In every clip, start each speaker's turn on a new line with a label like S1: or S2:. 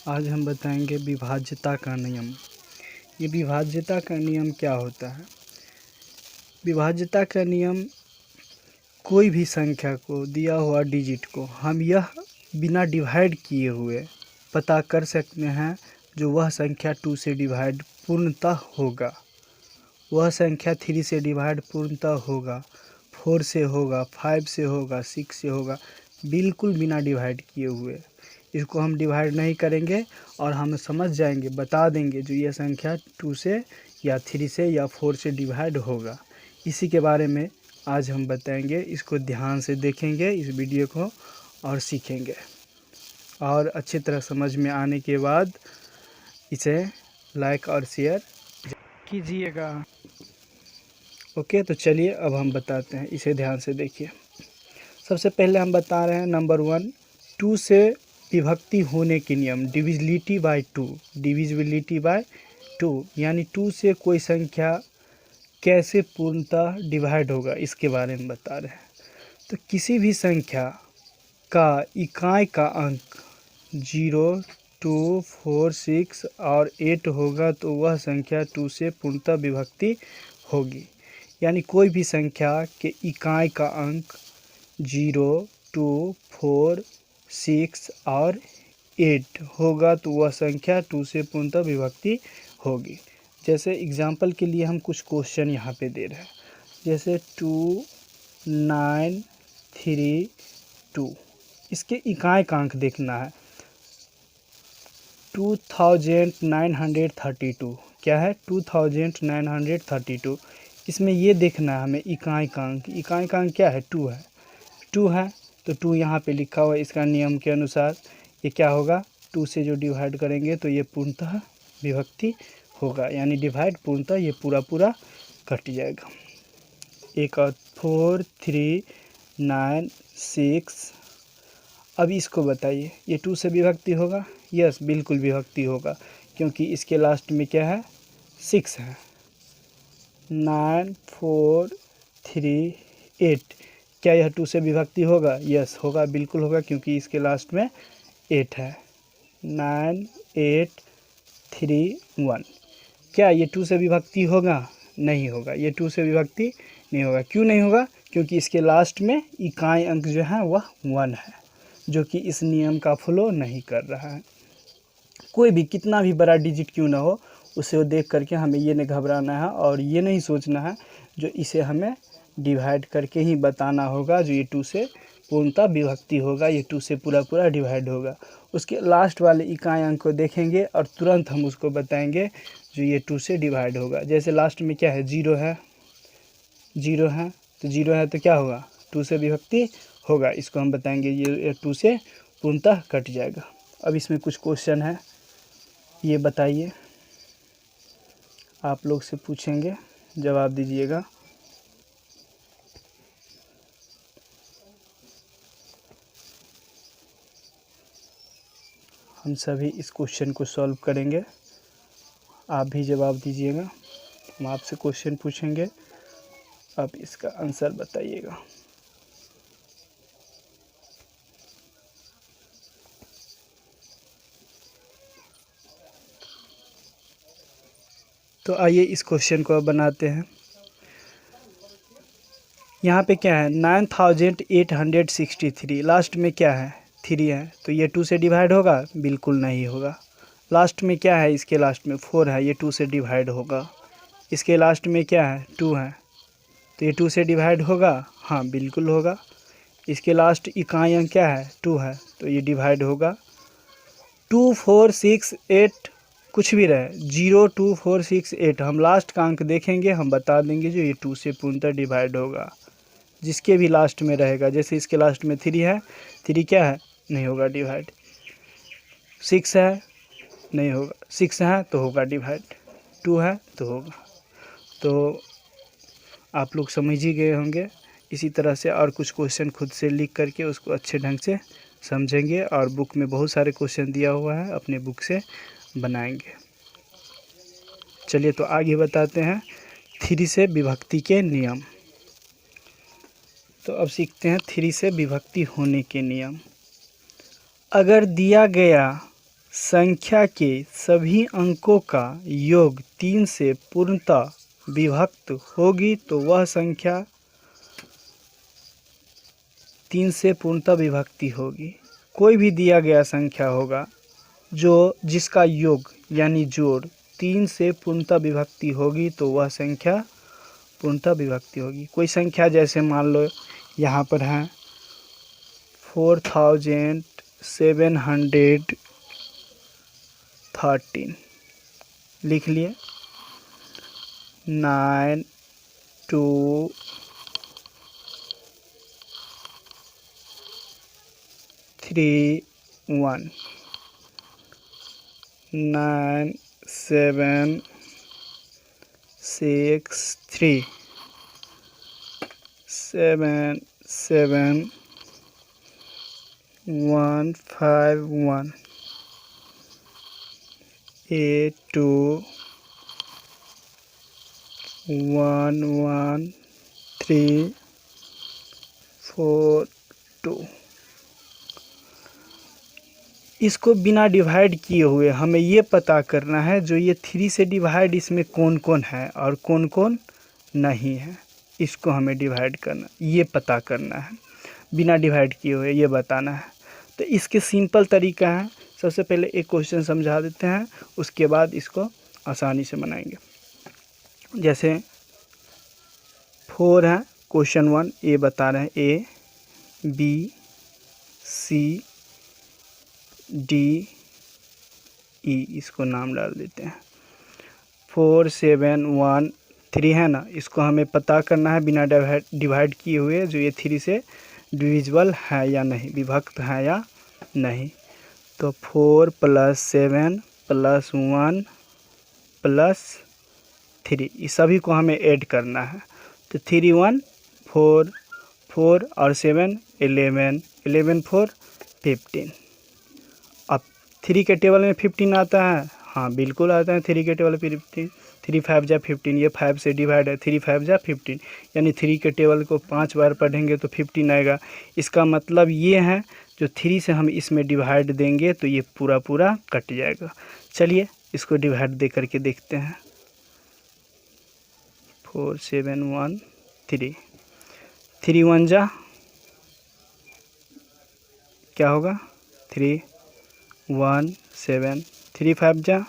S1: आज हम बताएंगे विभाज्यता का नियम। ये विभाज्यता का नियम क्या होता है? विभाज्यता का नियम कोई भी संख्या को, दिया हुआ डिजिट को हम यह बिना डिवाइड किए हुए पता कर सकते हैं जो वह संख्या 2 से डिवाइड पूर्णतः होगा, वह संख्या 3 से डिवाइड पूर्णतः होगा, 4 से होगा, 5 से होगा, 6 से होगा, बिल्कुल बिना डिवाइड किए हुए। इसको हम डिवाइड नहीं करेंगे और हम समझ जाएंगे, बता देंगे जो यह संख्या 2 से या 3 से या 4 से डिवाइड होगा। इसी के बारे में आज हम बताएंगे। इसको ध्यान से देखेंगे इस वीडियो को और सीखेंगे, और अच्छी तरह समझ में आने के बाद इसे लाइक और शेयर कीजिएगा। ओके, तो चलिए अब हम बताते हैं, इसे ध्यान से देखिए। सबसे पहले हम बता रहे हैं नंबर 1, 2 से विभक्ति होने के नियम, डिविजिबिलिटी बाय 2। डिविजिबिलिटी बाय 2 यानी 2 से कोई संख्या कैसे पूर्णतः डिवाइड होगा, इसके बारे में बता रहे हैं। तो किसी भी संख्या का इकाई का अंक 0, 2, 4, 6 और 8 होगा तो वह संख्या 2 से पूर्णतः विभक्ति होगी। यानी कोई भी संख्या के इकाई का अंक 0, 2, 4, 6 और 8 होगा तो वह संख्या 2 से पूर्णतः विभक्ति होगी। जैसे एग्जाम्पल के लिए हम कुछ क्वेश्चन यहाँ पे दे रहे हैं, जैसे 2, 9, 3, 2। इसके इकाई का अंक देखना है 2932। क्या है? 2932। इसमें ये देखना है हमें इकाई का अंक। इकाई का अंक क्या है? 2 है। 2 है तो 2 यहाँ पे लिखा हुआ है। इसका नियम के अनुसार ये क्या होगा? 2 से जो डिवाइड करेंगे तो ये पूर्णतः विभक्ति होगा, यानी डिवाइड पूर्णतः ये पूरा कट जाएगा। एक और 4, 3, 9, 6। अब इसको बताइए, ये 2 से विभक्ति होगा? यस, बिल्कुल विभक्ति होगा, क्योंकि इसके लास्ट में क्या है? 6 है। 9, 4, 3, 8। क्या यह 2 से विभक्ति होगा? यस होगा, बिल्कुल होगा, क्योंकि इसके लास्ट में 8 है। 9, 8, 3, 1। क्या ये 2 से विभक्ति होगा? नहीं होगा, ये 2 से विभक्ति नहीं होगा। क्यों नहीं होगा? क्योंकि इसके लास्ट में इकाई अंक जो है वह 1 है, जो कि इस नियम का फॉलो नहीं कर रहा है। कोई भी कितना भी बड़ा डिजिट क्यों ना हो, उसे देख करके हमें ये नहीं घबराना है और ये नहीं सोचना है जो इसे हमें डिवाइड करके ही बताना होगा जो ये 2 से पूर्णतः विभक्ति होगा, ये 2 से पूरा डिवाइड होगा। उसके लास्ट वाले इकाई अंक को देखेंगे और तुरंत हम उसको बताएंगे जो ये 2 से डिवाइड होगा। जैसे लास्ट में क्या है? 0 है। 0 है तो 0 है तो क्या होगा? 2 से विभक्ति होगा। इसको हम बताएंगे ये 2 से पूर्णतः कट जाएगा। अब इसमें कुछ क्वेश्चन है, ये बताइए, आप लोग से पूछेंगे, जवाब दीजिएगा। हम सभी इस क्वेश्चन को सॉल्व करेंगे, आप भी जवाब दीजिएगा। हम आपसे क्वेश्चन पूछेंगे, आप इसका आंसर बताइएगा। तो आइए इस क्वेश्चन को अब बनाते हैं। यहाँ पे क्या है? 9863। लास्ट में क्या है? 3 है, तो ये 2 से डिवाइड होगा? बिल्कुल नहीं होगा। लास्ट में क्या है? इसके लास्ट में 4 है, ये 2 से डिवाइड होगा। इसके लास्ट में क्या है? 2 है, तो ये 2 से डिवाइड होगा? हाँ, बिल्कुल होगा। इसके लास्ट इकाई अंक क्या है? 2 है, तो ये डिवाइड होगा। 2, 4, 6, 8 कुछ भी रहे, 0, 2, 4, 6, 8, हम लास्ट का अंक देखेंगे, हम बता देंगे जो ये 2 से पूर्णतः डिवाइड होगा। जिसके भी लास्ट में रहेगा, जैसे इसके लास्ट में 3 है, 3 क्या है? नहीं होगा डिवाइड। 6 है, नहीं होगा। 6 है तो होगा डिवाइड। 2 है तो होगा। तो आप लोग समझ ही गए होंगे। इसी तरह से और कुछ क्वेश्चन खुद से लिख करके उसको अच्छे ढंग से समझेंगे, और बुक में बहुत सारे क्वेश्चन दिया हुआ है, अपने बुक से बनाएंगे। चलिए तो आगे बताते हैं 3 से विभक्ति के नियम। तो अब सीखते हैं 3 से विभक्ति होने के नियम। अगर दिया गया संख्या के सभी अंकों का योग 3 से पूर्णतः विभक्त होगी तो वह संख्या 3 से पूर्णतः विभक्ति होगी। कोई भी दिया गया संख्या होगा जिसका योग यानी जोड़ 3 से पूर्णतः विभक्ति होगी तो वह संख्या पूर्णतः विभक्ति होगी। कोई संख्या जैसे मान लो यहाँ पर है 4713 लिख लिए। 9 2 3 1 9 7 6 3 7 7 1 5 1 8 2 1 1 3 4 2। इसको बिना डिवाइड किए हुए हमें ये पता करना है जो ये 3 से डिवाइड इसमें कौन कौन है और कौन कौन नहीं है, इसको हमें डिवाइड करना, ये पता करना है। बिना डिवाइड किए हुए ये बताना है। तो इसके सिंपल तरीका है। सबसे पहले एक क्वेश्चन समझा देते हैं, उसके बाद इसको आसानी से बनाएंगे। जैसे 4 है, क्वेश्चन 1 ये बता रहे हैं A B C D E, इसको नाम डाल देते हैं। 4 7 1 3 है ना, इसको हमें पता करना है बिना डिवाइड किए हुए जो ये 3 से डिविजिबल है या नहीं, विभक्त है या नहीं। तो 4 + 7 + 1 + 3 इस सभी को हमें ऐड करना है। तो 3 1 4 4 और 7 11 11 4 15। अब 3 के टेबल में 15 आता है, हाँ बिल्कुल आता है 3 के टेबल में 15। 3 5 जा 15, ये 5 से डिवाइड है, 3 5 जा 15, यानी 3 के टेबल को 5 बार पढ़ेंगे तो 15 आएगा। इसका मतलब ये है जो 3 से हम इसमें डिवाइड देंगे तो ये पूरा पूरा कट जाएगा। चलिए इसको डिवाइड दे करके देखते हैं। 4 7 1 3 3 1 जा क्या होगा 3 1 7 3 5 जा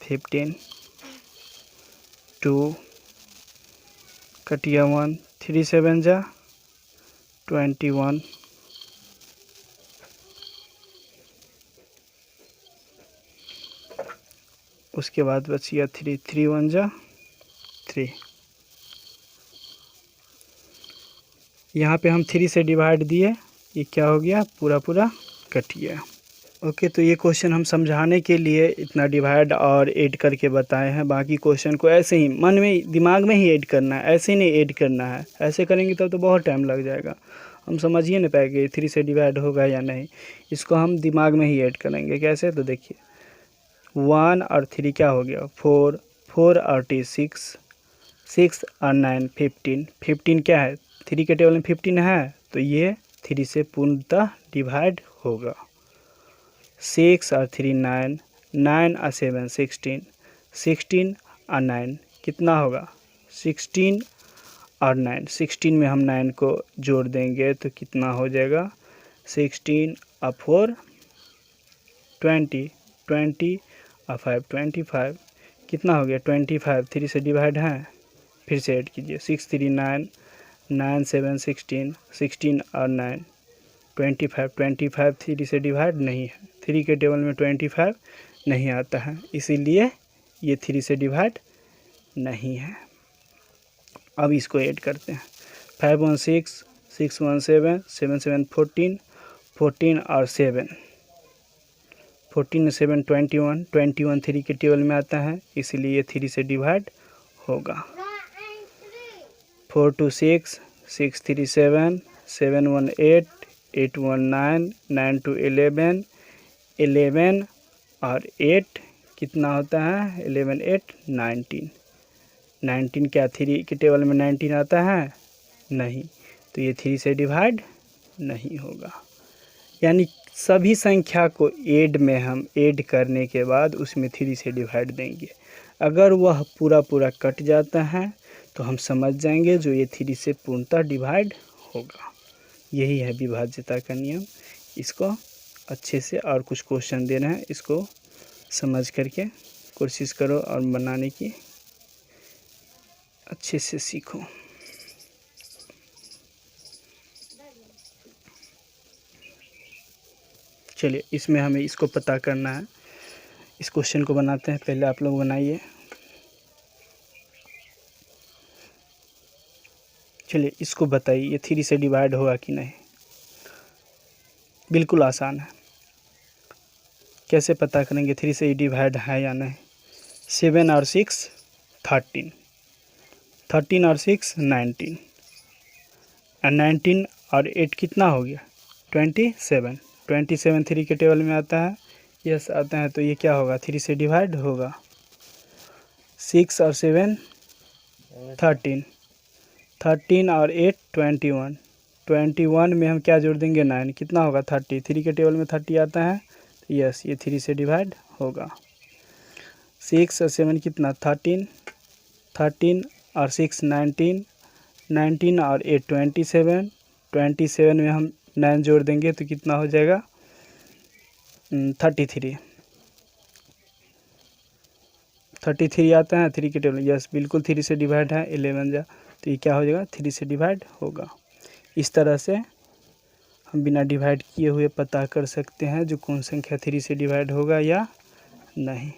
S1: 15 2 कटिया 1 3 7 जा 21 उसके बाद बचिया 3 3 1 जा 3। यहाँ पे हम 3 से डिवाइड दिए, ये क्या हो गया पूरा पूरा कट गया। ओके, तो ये क्वेश्चन हम समझाने के लिए इतना डिवाइड और ऐड करके बताए हैं। बाकी क्वेश्चन को ऐसे ही मन में दिमाग में ही ऐड करना है, ऐसे नहीं ऐड करना है। ऐसे करेंगे तब तो बहुत टाइम लग जाएगा, हम समझिए नहीं पाएंगे 3 से डिवाइड होगा या नहीं। इसको हम दिमाग में ही ऐड करेंगे। कैसे, तो देखिए 1 और 3 क्या हो गया 4 4 और 2 6 6 और 9 15 15 क्या है 3 के टेबल में 15 है तो ये 3 से पूर्णतः डिवाइड होगा। 6 और 3 9 9 और 7 16 16 और 9 कितना होगा 16 और 9 16 में हम 9 को जोड़ देंगे तो कितना हो जाएगा 16 और 4 20 20 और 5 25 कितना हो गया 25। 3 से डिवाइड है, फिर से ऐड कीजिए 6 3 9 9 7 16 16 और 9 25 25 3 से डिवाइड नहीं है, 3 के टेबल में 25 नहीं आता है, इसीलिए ये 3 से डिवाइड नहीं है। अब इसको ऐड करते हैं 5 1 6 6 1 7 7 7 14 14 और 7 14 7 21 21 3 के टेबल में आता है, इसलिए 3 से डिवाइड होगा। 4 2 6 6 3 7 7 1 8 8 1 9 9 2 11 11 और 8 कितना होता है 11 8 19 19 क्या 3 के टेबल में 19 आता है नहीं, तो ये 3 से डिवाइड नहीं होगा। यानी सभी संख्या को ऐड में हम ऐड करने के बाद उसमें 3 से डिवाइड देंगे। अगर वह पूरा पूरा कट जाता है तो हम समझ जाएंगे जो ये 3 से पूर्णतः डिवाइड होगा। यही है विभाज्यता का नियम। इसको अच्छे से और कुछ क्वेश्चन दे रहे हैं, इसको समझ करके कोशिश करो और बनाने की अच्छे से सीखो। चलिए इसमें हमें इसको पता करना है। इस क्वेश्चन को बनाते हैं, पहले आप लोग बनाइए। चलिए इसको बताइए ये 3 से डिवाइड होगा कि नहीं। बिल्कुल आसान है। कैसे पता करेंगे 3 से डिवाइड है या नहीं। 7 और 6 13, 13 और 6 19, और 19 और 8 कितना हो गया 27। 27 3 के टेबल में आता है, यस आता है, तो ये क्या होगा 3 से डिवाइड होगा। 6 और 7 13, 13 और 8 21, 21 में हम क्या जोड़ देंगे 9, कितना होगा 30। 3 के टेबल में 30 आता है, तो यस ये 3 से डिवाइड होगा। 6 और 7 कितना 13, 13 और 6 19, 19 और 8 27, 27 में हम 9 जोड़ देंगे तो कितना हो जाएगा 33। 33 आता है 3 के टेबल, यस बिल्कुल 3 से डिवाइड है। 11 जा, तो ये क्या हो जाएगा 3 से डिवाइड होगा। इस तरह से हम बिना डिवाइड किए हुए पता कर सकते हैं जो कौन संख्या 3 से डिवाइड होगा या नहीं।